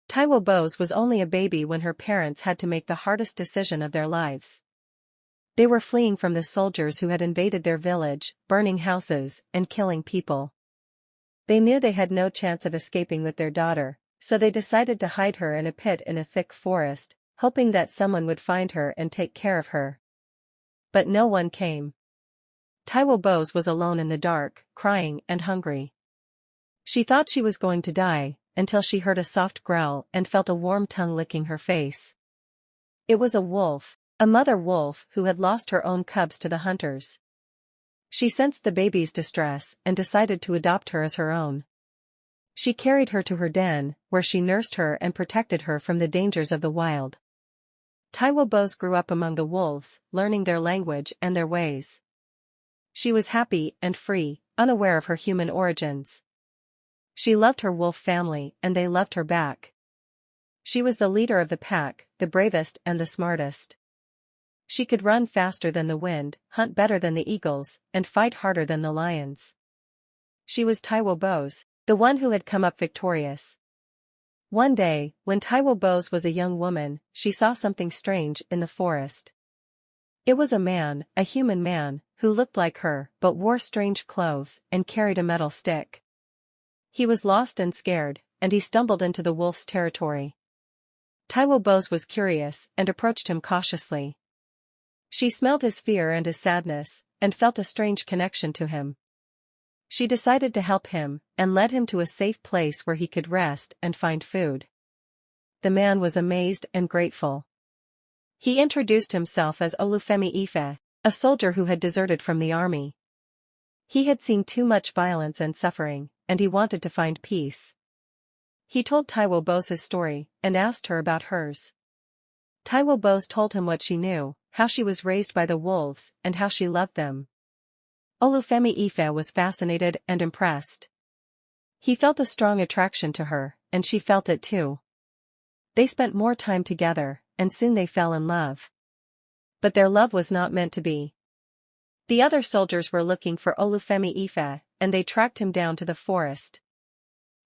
Taiwo Bose was only a baby when her parents had to make the hardest decision of their lives. They were fleeing from the soldiers who had invaded their village, burning houses, and killing people. They knew they had no chance of escaping with their daughter, so they decided to hide her in a pit in a thick forest, hoping that someone would find her and take care of her. But no one came. Taiwo Bose was alone in the dark, crying and hungry. She thought she was going to die, until she heard a soft growl and felt a warm tongue licking her face. It was a wolf, a mother wolf who had lost her own cubs to the hunters. She sensed the baby's distress and decided to adopt her as her own. She carried her to her den, where she nursed her and protected her from the dangers of the wild. Taiwo Bose grew up among the wolves, learning their language and their ways. She was happy and free, unaware of her human origins. She loved her wolf family and they loved her back. She was the leader of the pack, the bravest and the smartest. She could run faster than the wind, hunt better than the eagles, and fight harder than the lions. She was Taiwo Bose, the one who had come up victorious. One day, when Taiwo Bose was a young woman, she saw something strange in the forest. It was a man, a human man, who looked like her but wore strange clothes and carried a metal stick. He was lost and scared, and he stumbled into the wolf's territory. Taiwo Bose was curious and approached him cautiously. She smelled his fear and his sadness, and felt a strange connection to him. She decided to help him, and led him to a safe place where he could rest and find food. The man was amazed and grateful. He introduced himself as Olufemi Ife, a soldier who had deserted from the army. He had seen too much violence and suffering, and he wanted to find peace. He told Taiwo Bose his story, and asked her about hers. Taiwo Bose told him what she knew, how she was raised by the wolves, and how she loved them. Olufemi Ife was fascinated and impressed. He felt a strong attraction to her, and she felt it too. They spent more time together, and soon they fell in love. But their love was not meant to be. The other soldiers were looking for Olufemi Ife, and they tracked him down to the forest.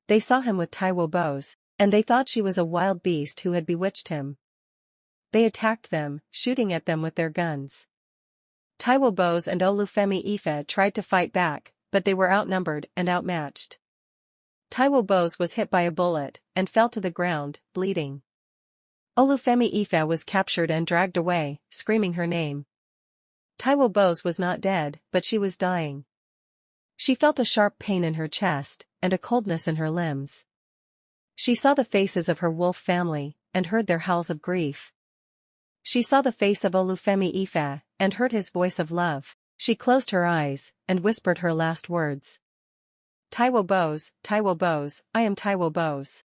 They saw him with Taiwo Bose, and they thought she was a wild beast who had bewitched him. They attacked them, shooting at them with their guns. Taiwo Bose and Olufemi Ife tried to fight back, but they were outnumbered and outmatched. Taiwo Bose was hit by a bullet, and fell to the ground, bleeding. Olufemi Ife was captured and dragged away, screaming her name. Taiwo Bose was not dead, but she was dying. She felt a sharp pain in her chest, and a coldness in her limbs. She saw the faces of her wolf family, and heard their howls of grief. She saw the face of Olufemi Ife, and heard his voice of love. She closed her eyes, and whispered her last words. Taiwo Bose, I am Taiwo Bose.